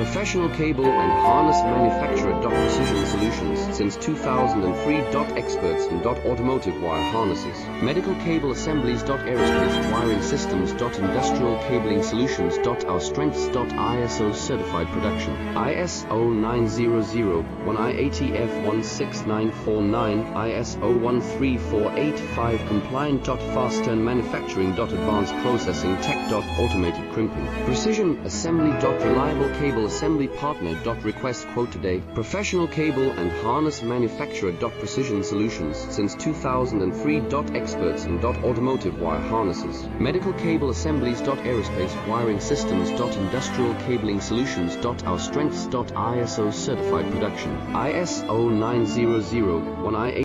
Professional cable and harness manufacturer. Precision Solutions since 2003. Experts in automotive wire harnesses, medical cable assemblies. Aerospace wiring systems. Industrial cabling solutions. Our strengths. ISO certified production. ISO 9001 IATF 16949 ISO 13485 compliant. Fast turn manufacturing. Advanced processing tech. Automated crimping. Precision assembly. Reliable cable assembly partner. Request quote today. Professional cable and harness manufacturer. Precision Solutions since 2003. Experts in automotive wire harnesses, medical cable assemblies. Aerospace wiring systems. Industrial cabling solutions. Our strengths. ISO certified production. ISO 9001 I